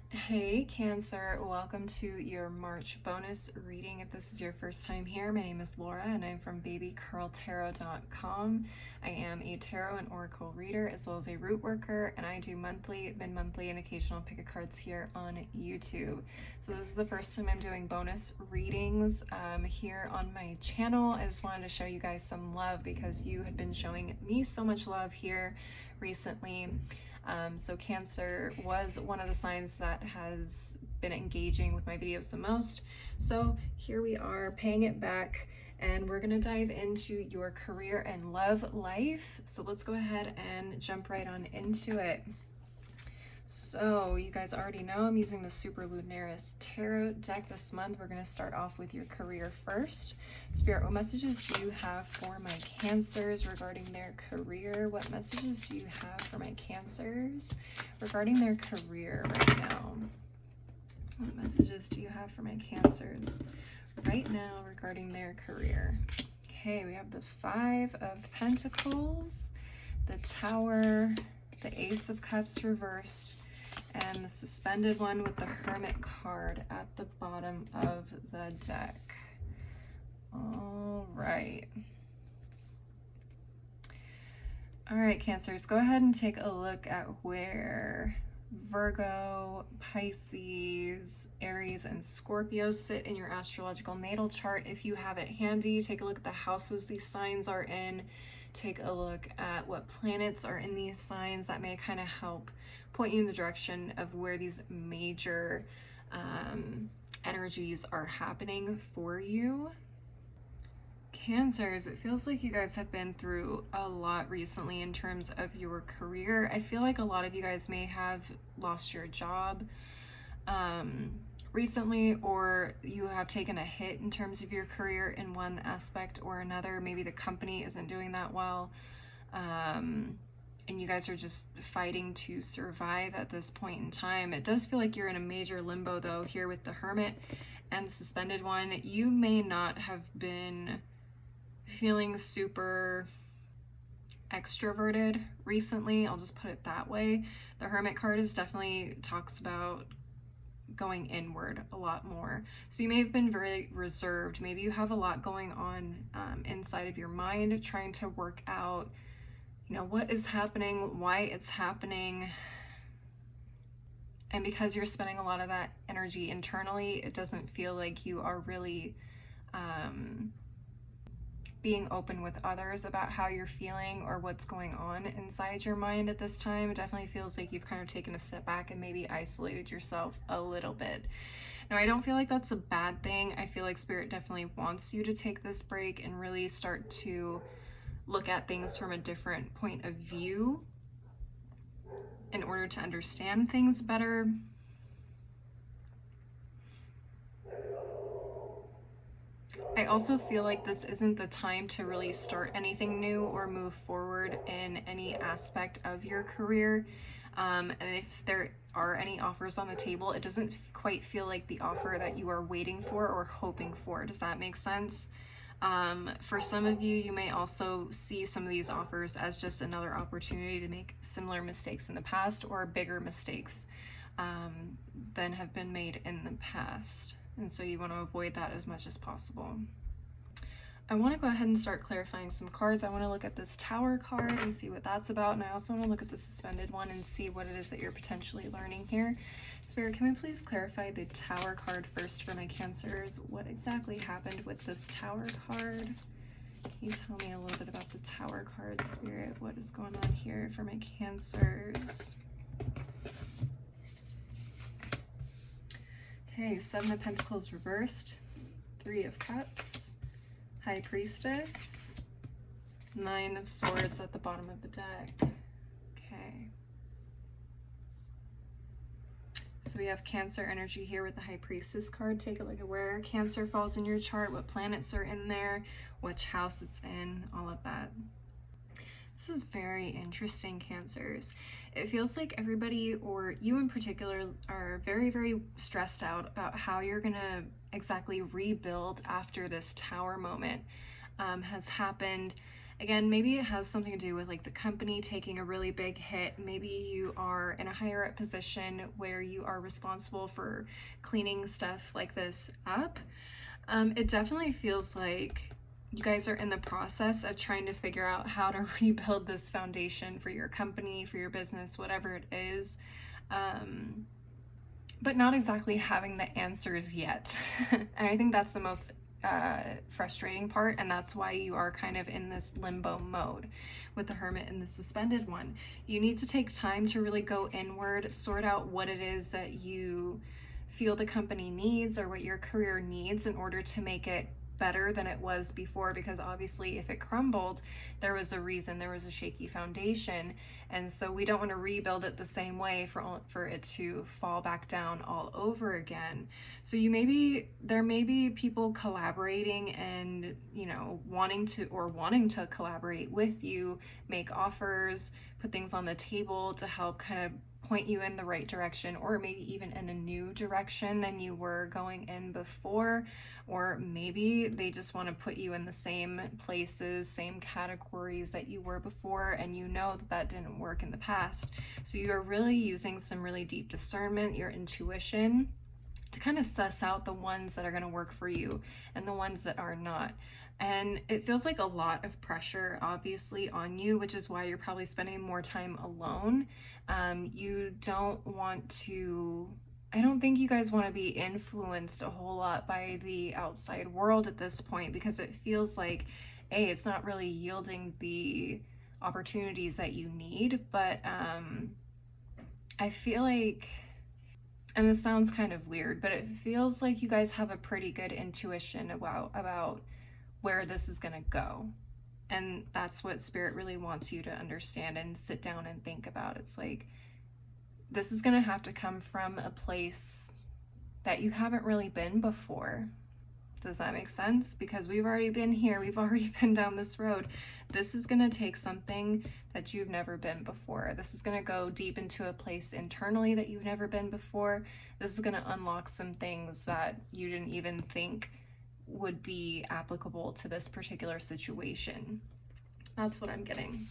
Hey Cancer, welcome to your March bonus reading. If this is your first time here, my name is Laura and I'm from babycurltarot.com. I am a tarot and oracle reader as well as a root worker, and I do monthly, mid-monthly, and occasional pick a cards here on YouTube. So this is the first time I'm doing bonus readings here on my channel. I just wanted to show you guys some love because you had been showing me so much love here recently. So Cancer was one of the signs that has been engaging with my videos the most. So here we are paying it back, and we're gonna dive into your career and love life. So let's go ahead and jump right on into it. So you guys already know I'm using the Super Lunaris Tarot deck this month. We're going to start off with your career first. Spirit, what messages do you have for my Cancers regarding their career? What messages do you have for my Cancers regarding their career right now? What messages do you have for my Cancers right now regarding their career? Okay, we have the Five of Pentacles, the Tower, the Ace of Cups reversed, and the suspended one with the Hermit card at the bottom of the deck. All right. All right, Cancers, go ahead and take a look at where Virgo, Pisces, Aries, and Scorpio sit in your astrological natal chart. If you have it handy, take a look at the houses these signs are in. Take a look at what planets are in these signs. That may kind of help point you in the direction of where these major energies are happening for you. Cancers, it feels like you guys have been through a lot recently in terms of your career. I feel like a lot of you guys may have lost your job recently, or you have taken a hit in terms of your career in one aspect or another. Maybe the company isn't doing that well, and you guys are just fighting to survive at this point in time. It does feel like you're in a major limbo though here with the Hermit and the suspended one. You may not have been feeling super extroverted recently, I'll just put it that way. The Hermit card is definitely talks about going inward a lot more. So you may have been very reserved. Maybe you have a lot going on inside of your mind, trying to work out, what is happening, why it's happening. And because you're spending a lot of that energy internally, it doesn't feel like you are really being open with others about how you're feeling or what's going on inside your mind at this time. It definitely feels like you've kind of taken a step back and maybe isolated yourself a little bit. Now, I don't feel like that's a bad thing. I feel like Spirit definitely wants you to take this break and really start to look at things from a different point of view in order to understand things better. I also feel like this isn't the time to really start anything new or move forward in any aspect of your career. And if there are any offers on the table, it doesn't quite feel like the offer that you are waiting for or hoping for. Does that make sense? For some of you, you may also see some of these offers as just another opportunity to make similar mistakes in the past or bigger mistakes than have been made in the past. And so you want to avoid that as much as possible. I want to go ahead and start clarifying some cards. I want to look at this Tower card and see what that's about. And I also want to look at the suspended one and see what it is that you're potentially learning here. Spirit, can we please clarify the Tower card first for my Cancers? What exactly happened with this Tower card? Can you tell me a little bit about the Tower card, Spirit? What is going on here for my Cancers? Okay, Seven of Pentacles reversed, Three of Cups, High Priestess, Nine of Swords at the bottom of the deck. Okay. So we have Cancer energy here with the High Priestess card. Take a look at where Cancer falls in your chart, what planets are in there, which house it's in, all of that. This is very interesting, Cancers. It feels like everybody, or you in particular, are very, very stressed out about how you're gonna exactly rebuild after this Tower moment has happened. Again, maybe it has something to do with like the company taking a really big hit. Maybe you are in a higher up position where you are responsible for cleaning stuff like this up. It definitely feels like you guys are in the process of trying to figure out how to rebuild this foundation for your company, for your business, whatever it is. But not exactly having the answers yet. And I think that's the most frustrating part, and that's why you are kind of in this limbo mode with the Hermit and the Suspended one. You need to take time to really go inward, sort out what it is that you feel the company needs or what your career needs in order to make it better than it was before, because obviously if it crumbled, there was a reason, there was a shaky foundation, and so we don't want to rebuild it the same way for it to fall back down all over again. So there may be people collaborating and wanting to collaborate with you, make offers, put things on the table to help kind of point you in the right direction, or maybe even in a new direction than you were going in before. Or maybe they just want to put you in the same places, same categories that you were before, and you know that didn't work in the past. So you are really using some really deep discernment, your intuition, to kind of suss out the ones that are going to work for you and the ones that are not. And it feels like a lot of pressure, obviously, on you, which is why you're probably spending more time alone. You don't want to, I don't think you guys want to be influenced a whole lot by the outside world at this point, because it feels like, it's not really yielding the opportunities that you need. But I feel like, and this sounds kind of weird, but it feels like you guys have a pretty good intuition about where this is going to go. And that's what Spirit really wants you to understand and sit down and think about. It's like, this is going to have to come from a place that you haven't really been before. Does that make sense? Because we've already been here. We've already been down this road. This is going to take something that you've never been before. This is going to go deep into a place internally that you've never been before. This is going to unlock some things that you didn't even think would be applicable to this particular situation. That's what I'm getting.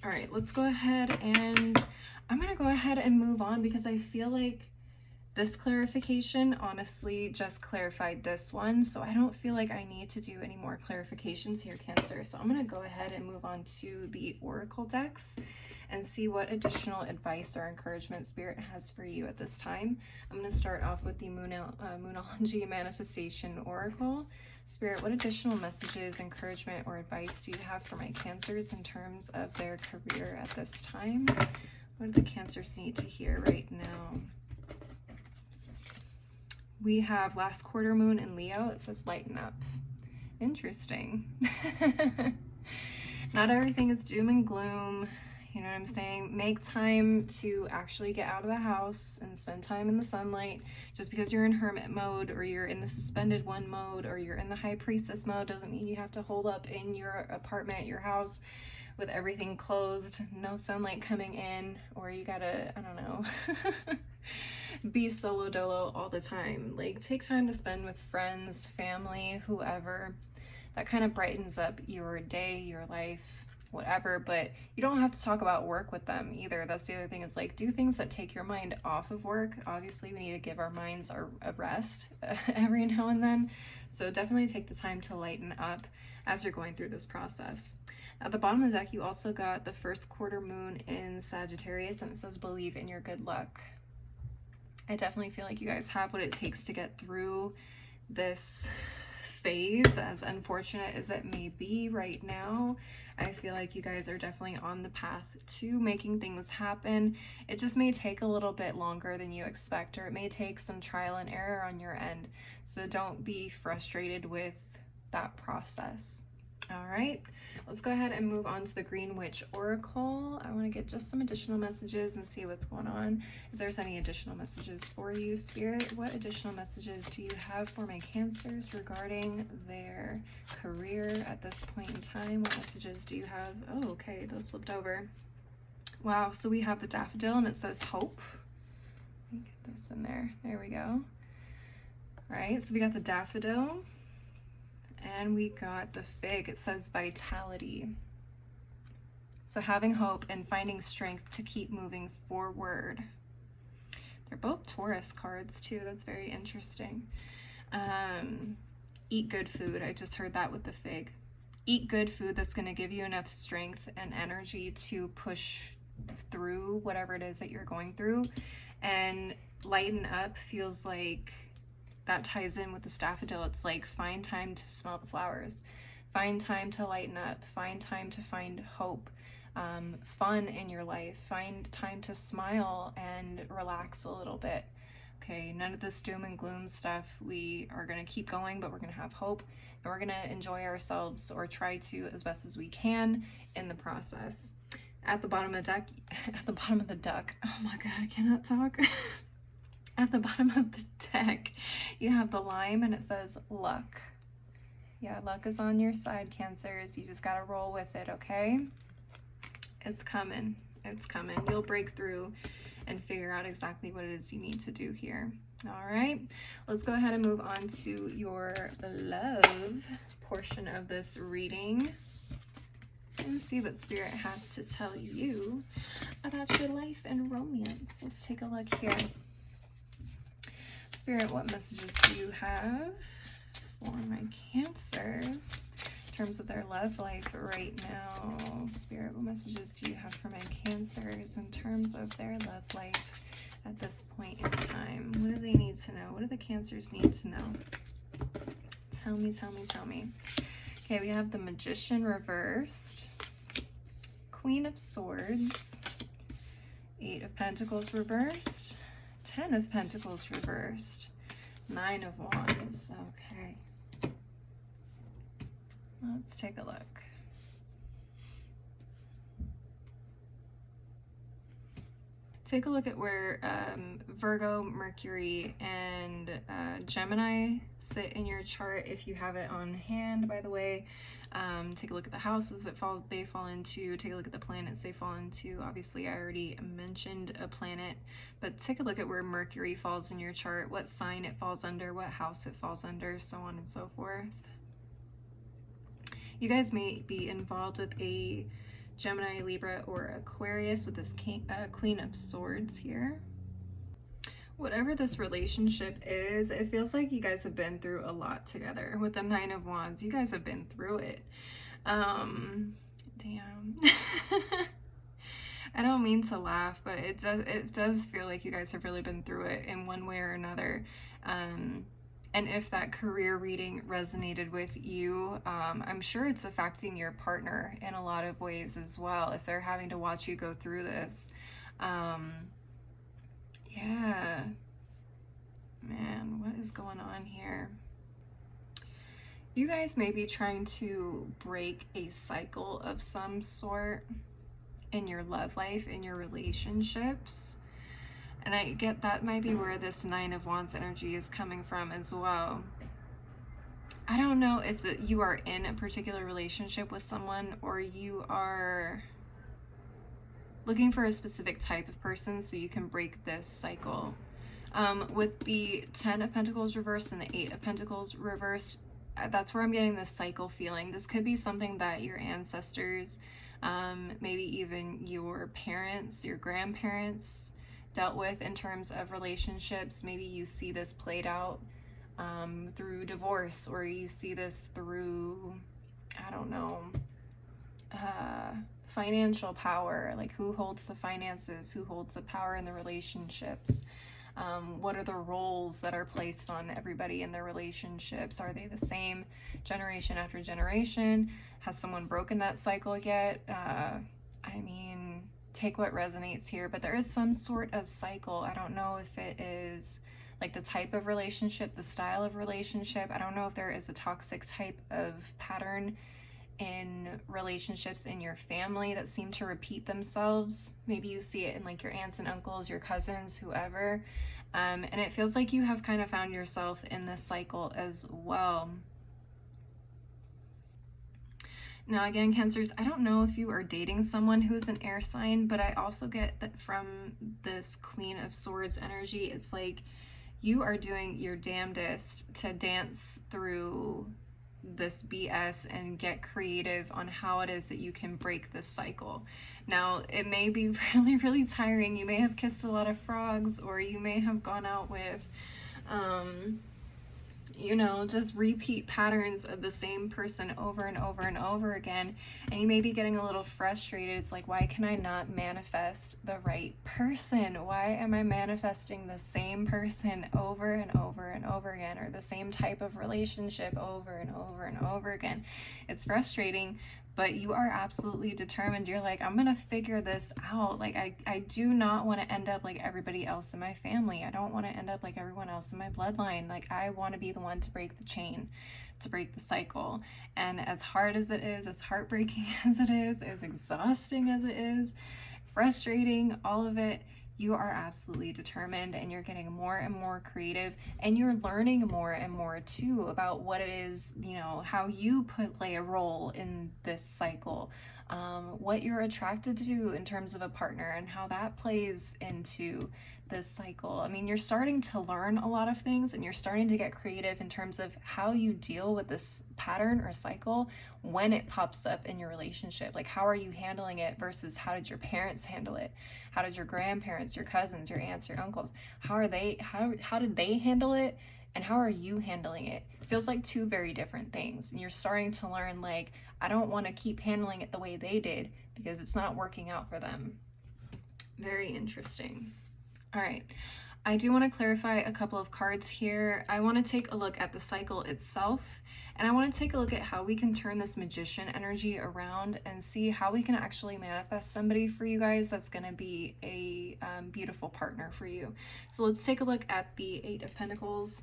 All right, let's go ahead, and I'm going to go ahead and move on, because I feel like this clarification honestly just clarified this one, so I don't feel like I need to do any more clarifications here, Cancer. So I'm going to go ahead and move on to the Oracle decks and see what additional advice or encouragement Spirit has for you at this time. I'm going to start off with the Moonology Manifestation Oracle. Spirit, what additional messages, encouragement, or advice do you have for my Cancers in terms of their career at this time? What do the Cancers need to hear right now? We have last quarter moon in Leo. It says lighten up. Interesting. Not everything is doom and gloom. You know what I'm saying? Make time to actually get out of the house and spend time in the sunlight. Just because you're in hermit mode, or you're in the suspended one mode, or you're in the high priestess mode, doesn't mean you have to hold up in your apartment, your house, with everything closed, no sunlight coming in, or you gotta, I don't know, be solo dolo all the time. Like, take time to spend with friends, family, whoever. That kind of brightens up your day, your life, whatever. But you don't have to talk about work with them either. That's the other thing, is like, do things that take your mind off of work. Obviously, we need to give our minds a rest every now and then. So definitely take the time to lighten up as you're going through this process. At the bottom of the deck, you also got the first quarter moon in Sagittarius, and it says believe in your good luck. I definitely feel like you guys have what it takes to get through this phase, as unfortunate as it may be right now. I feel like you guys are definitely on the path to making things happen. It just may take a little bit longer than you expect, or it may take some trial and error on your end. So don't be frustrated with that process. All right, let's go ahead and move on to the Green Witch Oracle. I want to get just some additional messages and see what's going on. If there's any additional messages for you, Spirit, what additional messages do you have for my Cancers regarding their career at this point in time? What messages do you have? Oh, okay, those flipped over. Wow, so we have the daffodil, and it says hope. Let me get this in there. There we go. All right, so we got the daffodil. And we got the fig. It says vitality. So having hope and finding strength to keep moving forward. They're both Taurus cards too. That's very interesting. Eat good food. I just heard that with the fig. Eat good food that's going to give you enough strength and energy to push through whatever it is that you're going through. And lighten up feels like that ties in with the Staffodil. It's like find time to smell the flowers. Find time to lighten up. Find time to find hope. Fun in your life. Find time to smile and relax a little bit. Okay, none of this doom and gloom stuff. We are going to keep going, but we're going to have hope, and we're going to enjoy ourselves, or try to, as best as we can in the process. At the bottom of the deck, oh my god, I cannot talk. At the bottom of the deck, you have the lime, and it says luck. Yeah, luck is on your side, Cancers. You just got to roll with it, okay? It's coming. It's coming. You'll break through and figure out exactly what it is you need to do here. All right, let's go ahead and move on to your love portion of this reading and see what Spirit has to tell you about your life and romance. Let's take a look here. Spirit, what messages do you have for my Cancers in terms of their love life right now? Spirit, what messages do you have for my Cancers in terms of their love life at this point in time? What do they need to know? What do the Cancers need to know? Tell me, tell me, tell me. Okay, we have the Magician reversed, Queen of Swords, 8 of Pentacles reversed, 10 of Pentacles reversed, 9 of Wands. Okay. Let's take a look. Take a look at where Virgo, Mercury, and Gemini sit in your chart if you have it on hand, by the way. Take a look at the houses that they fall into. Take a look at the planets they fall into. Obviously, I already mentioned a planet, but take a look at where Mercury falls in your chart, what sign it falls under, what house it falls under, so on and so forth. You guys may be involved with a Gemini, Libra, or Aquarius with this Queen of Swords here. Whatever this relationship is, it feels like you guys have been through a lot together. With the 9 of Wands, you guys have been through it. Damn. I don't mean to laugh, but it does feel like you guys have really been through it in one way or another. And if that career reading resonated with you, I'm sure it's affecting your partner in a lot of ways as well, if they're having to watch you go through this. Yeah. Man, what is going on here? You guys may be trying to break a cycle of some sort in your love life, in your relationships. And I get that might be where this 9 of Wands energy is coming from as well. I don't know if you are in a particular relationship with someone, or you are looking for a specific type of person so you can break this cycle. With the 10 of Pentacles reversed and the 8 of Pentacles reversed, that's where I'm getting this cycle feeling. This could be something that your ancestors, maybe even your parents, your grandparents dealt with in terms of relationships. Maybe you see this played out through divorce, or you see this through, I don't know, financial power, like who holds the finances, who holds the power in the relationships. What are the roles that are placed on everybody in their relationships? Are they the same generation after generation? Has someone broken that cycle yet? I mean, take what resonates here, but there is some sort of cycle. I don't know if it is like the type of relationship, the style of relationship. I don't know if there is a toxic type of pattern in relationships in your family that seem to repeat themselves. Maybe you see it in like your aunts and uncles, your cousins, whoever. And it feels like you have kind of found yourself in this cycle as well. Now again, Cancers, I don't know if you are dating someone who's an air sign, but I also get that from this Queen of Swords energy, it's like you are doing your damnedest to dance through this BS and get creative on how it is that you can break this cycle. Now, it may be really, really tiring. You may have kissed a lot of frogs, or you may have gone out with, just repeat patterns of the same person over and over and over again. And you may be getting a little frustrated. It's like, why can I not manifest the right person? Why am I manifesting the same person over and over and over again, or the same type of relationship over and over and over again? It's frustrating, but you are absolutely determined. You're like, I'm gonna figure this out. Like, I do not want to end up like everybody else in my family. I don't want to end up like everyone else in my bloodline. Like, I want to be the one to break the chain, to break the cycle. And as hard as it is, as heartbreaking as it is, as exhausting as it is, frustrating, all of it, you are absolutely determined, and you're getting more and more creative, and you're learning more and more too about what it is, how you play a role in this cycle, what you're attracted to in terms of a partner, and how that plays into this cycle. I mean, you're starting to learn a lot of things, and you're starting to get creative in terms of how you deal with this pattern or cycle when it pops up in your relationship. Like, how are you handling it versus how did your parents handle it? How did your grandparents, your cousins, your aunts, your uncles, how did they handle it? And how are you handling it? It feels like two very different things. And you're starting to learn, like, I don't want to keep handling it the way they did because it's not working out for them. Very interesting. All right, I do want to clarify a couple of cards here. I want to take a look at the cycle itself, and I want to take a look at how we can turn this magician energy around and see how we can actually manifest somebody for you guys that's going to be a beautiful partner for you. So let's take a look at the Eight of Pentacles.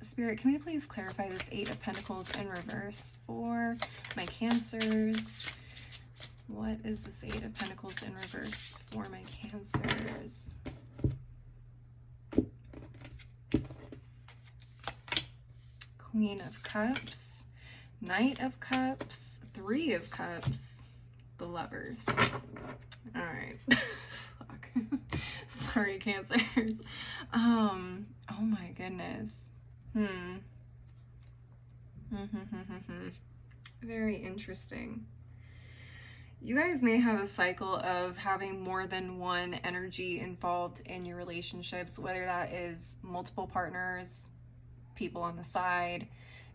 Spirit, can we please clarify this Eight of Pentacles in reverse for my Cancers? What is this Eight of Pentacles in reverse for my Cancers? Queen of Cups, Knight of Cups, Three of Cups, the Lovers. All right. Fuck. Sorry, Cancers. Oh my goodness. Very interesting. You guys may have a cycle of having more than one energy involved in your relationships, whether that is multiple partners, people on the side.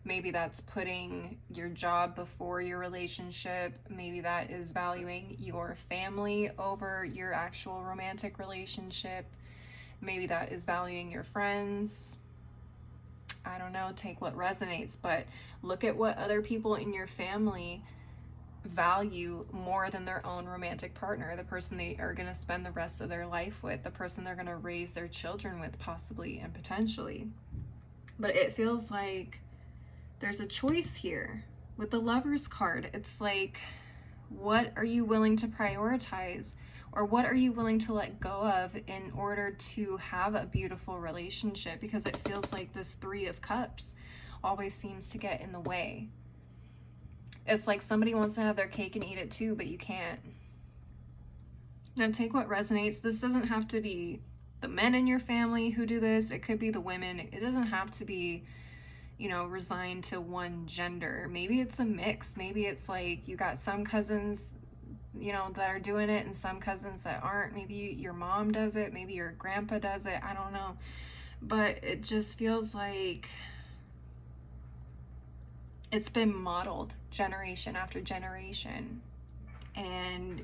Maybe that's putting your job before your relationship. Maybe that is valuing your family over your actual romantic relationship. Maybe that is valuing your friends. I don't know, take what resonates, but look at what other people in your family value more than their own romantic partner, the person they are going to spend the rest of their life with, the person they're going to raise their children with, possibly and potentially. But it feels like there's a choice here with the Lovers card. It's like, what are you willing to prioritize, or what are you willing to let go of in order to have a beautiful relationship? Because it feels like this Three of Cups always seems to get in the way. It's like somebody wants to have their cake and eat it too, but you can't. Now take what resonates. This doesn't have to be the men in your family who do this. It could be the women. It doesn't have to be, resigned to one gender. Maybe it's a mix. Maybe it's like you got some cousins, that are doing it and some cousins that aren't. Maybe your mom does it. Maybe your grandpa does it. I don't know. But it just feels like it's been modeled generation after generation, and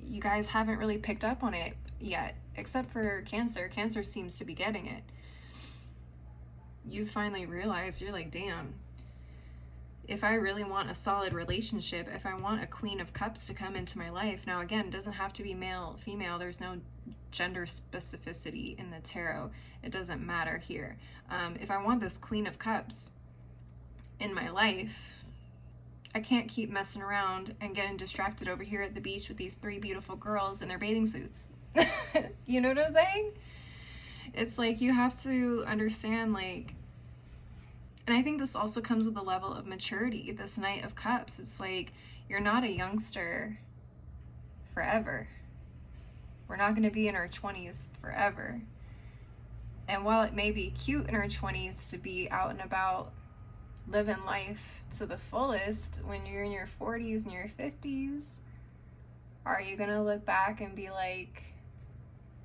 you guys haven't really picked up on it yet, except for Cancer. Cancer seems to be getting it. You finally realize, you're like, damn, if I really want a solid relationship, if I want a Queen of Cups to come into my life, now again, it doesn't have to be male, female, there's no gender specificity in the tarot, it doesn't matter here. If I want this Queen of Cups in my life, I can't keep messing around and getting distracted over here at the beach with these three beautiful girls in their bathing suits. You know what I'm saying? It's like you have to understand, like, and I think this also comes with a level of maturity, this Knight of Cups. It's like, you're not a youngster forever. We're not going to be in our 20s forever. And while it may be cute in our 20s to be out and about living life to the fullest when you're in your 40s and your 50s? Are you gonna look back and be like,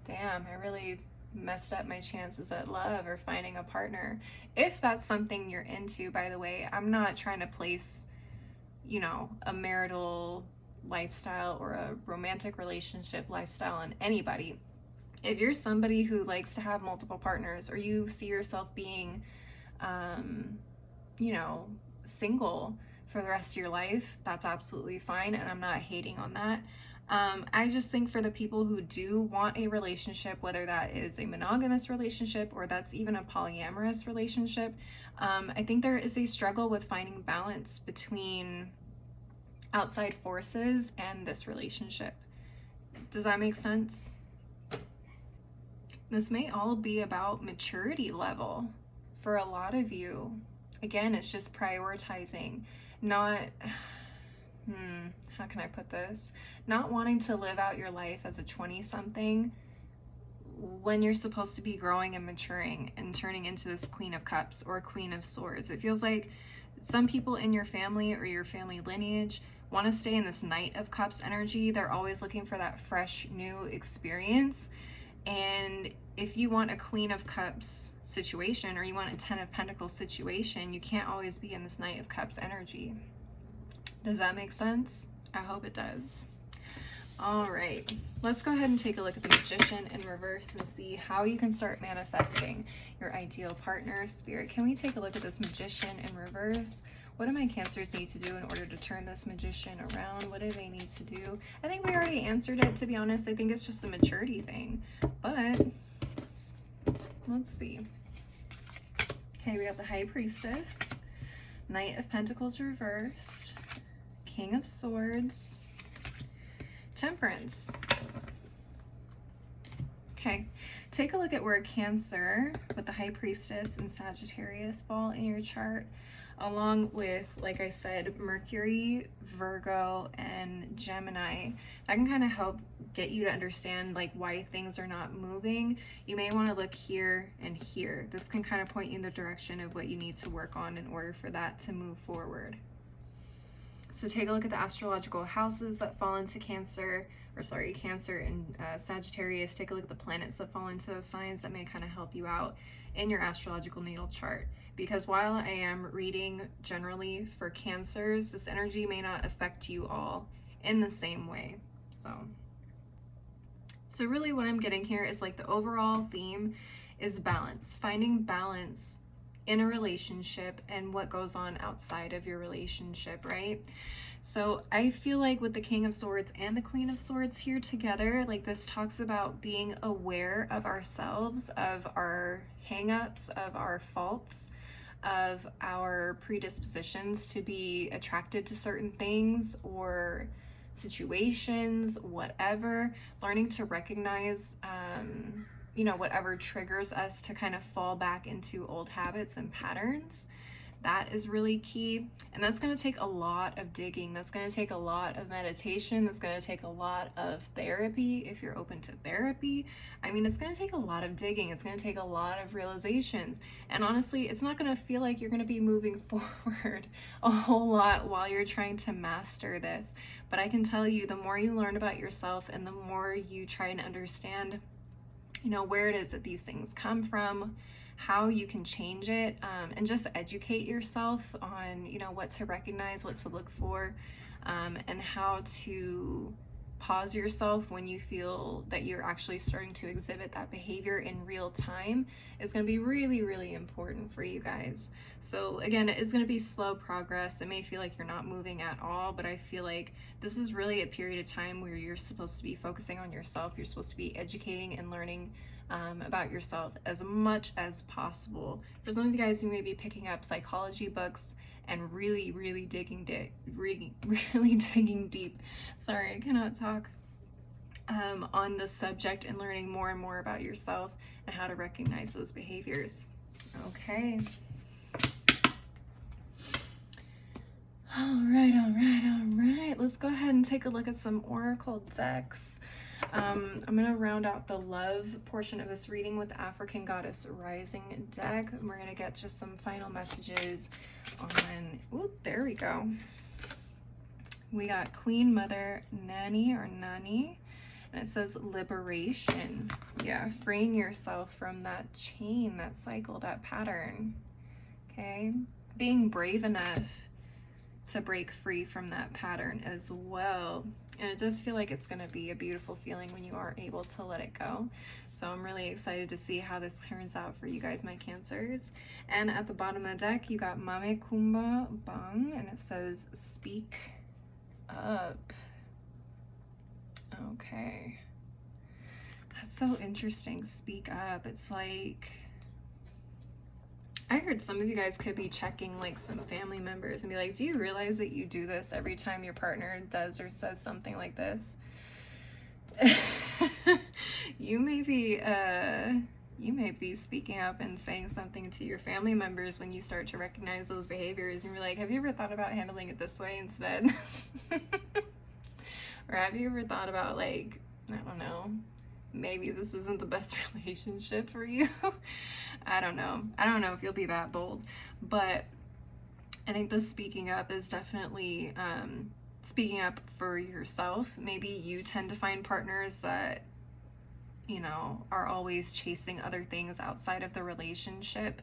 damn, I really messed up my chances at love or finding a partner? If that's something you're into, by the way, I'm not trying to place, you know, a marital lifestyle or a romantic relationship lifestyle on anybody. If you're somebody who likes to have multiple partners, or you see yourself being, you know, single for the rest of your life, that's absolutely fine, and I'm not hating on that. I just think for the people who do want a relationship, whether that is a monogamous relationship or that's even a polyamorous relationship, I think there is a struggle with finding balance between outside forces and this relationship. Does that make sense? This may all be about maturity level for a lot of you. Again, it's just prioritizing, not, how can I put this? Not wanting to live out your life as a 20-something when you're supposed to be growing and maturing and turning into this Queen of Cups or Queen of Swords. It feels like some people in your family or your family lineage want to stay in this Knight of Cups energy. They're always looking for that fresh, new experience. And if you want a Queen of Cups situation, or you want a Ten of Pentacles situation, you can't always be in this Knight of Cups energy. Does that make sense? I hope it does. All right, let's go ahead and take a look at the Magician in reverse and see how you can start manifesting your ideal partner. Spirit, can we take a look at this Magician in reverse? What do my Cancers need to do in order to turn this Magician around? What do they need to do? I think we already answered it, to be honest. I think it's just a maturity thing, but let's see. Okay, we got the High Priestess, Knight of Pentacles reversed, King of Swords, Temperance. Okay, take a look at where Cancer with the High Priestess and Sagittarius fall in your chart, along with, like I said, Mercury, Virgo, and Gemini. That can kind of help get you to understand like why things are not moving. You may want to look here and here. This can kind of point you in the direction of what you need to work on in order for that to move forward. So take a look at the astrological houses that fall into Cancer, or sorry, Cancer and Sagittarius. Take a look at the planets that fall into those signs. That may kind of help you out in your astrological natal chart. Because while I am reading generally for Cancers, this energy may not affect you all in the same way. So really what I'm getting here is like the overall theme is balance, finding balance in a relationship and what goes on outside of your relationship, right? So I feel like with the King of Swords and the Queen of Swords here together, like this talks about being aware of ourselves, of our hang-ups, of our faults, of our predispositions to be attracted to certain things or situations, whatever, learning to recognize, you know, whatever triggers us to kind of fall back into old habits and patterns. That is really key. And that's going to take a lot of digging. That's going to take a lot of meditation. That's going to take a lot of therapy if you're open to therapy. I mean, it's going to take a lot of digging. It's going to take a lot of realizations. And honestly, it's not going to feel like you're going to be moving forward a whole lot while you're trying to master this. But I can tell you, the more you learn about yourself and the more you try and understand, you know, where it is that these things come from, how you can change it, and just educate yourself on, you know, what to recognize, what to look for, and how to pause yourself when you feel that you're actually starting to exhibit that behavior in real time is going to be really, really important for you guys. So again, it's going to be slow progress. It may feel like you're not moving at all, but I feel like this is really a period of time where you're supposed to be focusing on yourself. You're supposed to be educating and learning about yourself as much as possible. For some of you guys, you may be picking up psychology books and really digging deep. Sorry, I cannot talk. On the subject and learning more and more about yourself and how to recognize those behaviors. Okay. All right. Let's go ahead and take a look at some oracle decks. I'm going to round out the love portion of this reading with the African Goddess Rising deck. And we're going to get just some final messages on, ooh, there we go. We got Queen Mother Nani or Nani, and it says liberation. Yeah, freeing yourself from that chain, that cycle, that pattern. Okay, being brave enough to break free from that pattern as well. And it does feel like it's going to be a beautiful feeling when you are able to let it go. So I'm really excited to see how this turns out for you guys, my Cancers. And at the bottom of the deck, you got Mame Kumba Bang, and it says speak up. Okay. That's so interesting. Speak up. It's like, I heard some of you guys could be checking like some family members and be like, do you realize that you do this every time your partner does or says something like this? You may be speaking up and saying something to your family members when you start to recognize those behaviors, and you're like, have you ever thought about handling it this way instead? Or have you ever thought about, like, I don't know, maybe this isn't the best relationship for you? I don't know if you'll be that bold, but I think the speaking up is definitely speaking up for yourself. Maybe you tend to find partners that, you know, are always chasing other things outside of the relationship.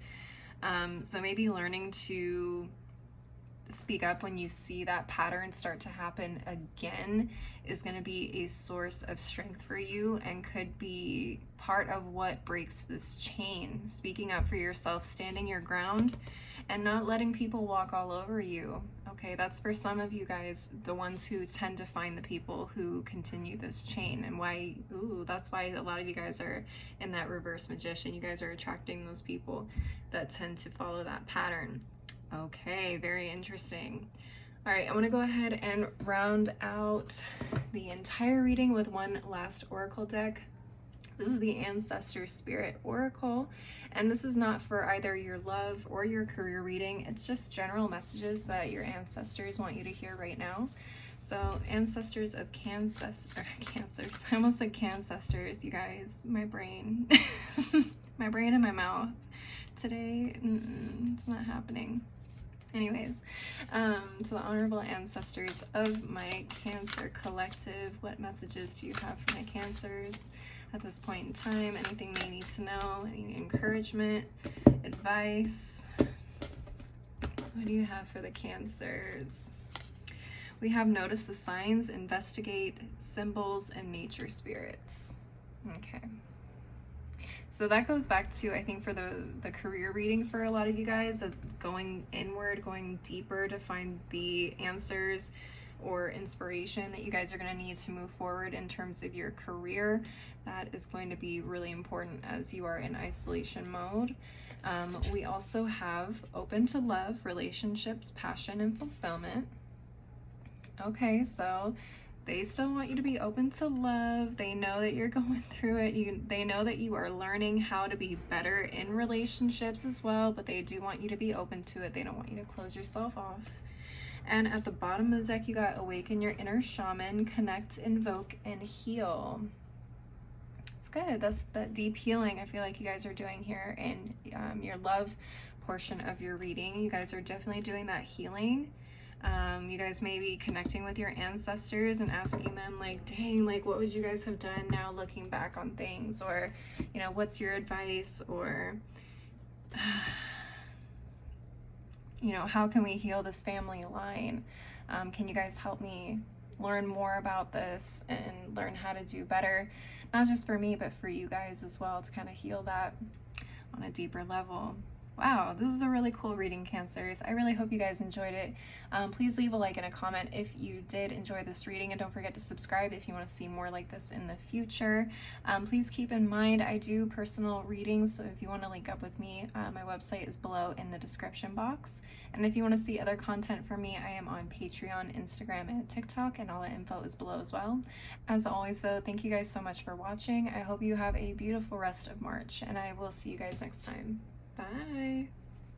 So maybe learning to speak up when you see that pattern start to happen again is going to be a source of strength for you and could be part of what breaks this chain. Speaking up for yourself, standing your ground, and not letting people walk all over you. Okay, that's for some of you guys, the ones who tend to find the people who continue this chain, and why, that's why a lot of you guys are in that reverse magician. You guys are attracting those people that tend to follow that pattern. Okay, very interesting. All right, I want to go ahead and round out the entire reading with one last oracle deck. This is the Ancestor Spirit Oracle, and this is not for either your love or your career reading. It's just general messages that your ancestors want you to hear right now. So ancestors of Cancers, I almost said Cancestors, you guys, my brain. My brain and my mouth today, it's not happening. Anyways, to the honorable ancestors of my Cancer collective, what messages do you have for my Cancers at this point in time? Anything they need to know? Any encouragement, advice? What do you have for the Cancers? We have notice the signs, investigate, symbols, and nature spirits. Okay. So that goes back to, I think, for the career reading for a lot of you guys, going inward, going deeper to find the answers or inspiration that you guys are going to need to move forward in terms of your career. That is going to be really important as you are in isolation mode. We also have open to love, relationships, passion, and fulfillment. Okay, so they still want you to be open to love. They know that you're going through it. They know that you are learning how to be better in relationships as well, but they do want you to be open to it. They don't want you to close yourself off. And at the bottom of the deck, you got awaken your inner shaman, connect, invoke, and heal. It's good. That's that deep healing I feel like you guys are doing here in your love portion of your reading. You guys are definitely doing that healing. You guys may be connecting with your ancestors and asking them, like, dang, like, what would you guys have done now looking back on things? Or, you know, what's your advice? Or, you know, how can we heal this family line? Can you guys help me learn more about this and learn how to do better? Not just for me, but for you guys as well, to kind of heal that on a deeper level. Wow, this is a really cool reading, Cancers. I really hope you guys enjoyed it. Please leave a like and a comment if you did enjoy this reading, and don't forget to subscribe if you want to see more like this in the future. Please keep in mind, I do personal readings, so if you want to link up with me, my website is below in the description box. And if you want to see other content from me, I am on Patreon, Instagram, and TikTok, and all the info is below as well. As always, though, thank you guys so much for watching. I hope you have a beautiful rest of March, and I will see you guys next time. Bye.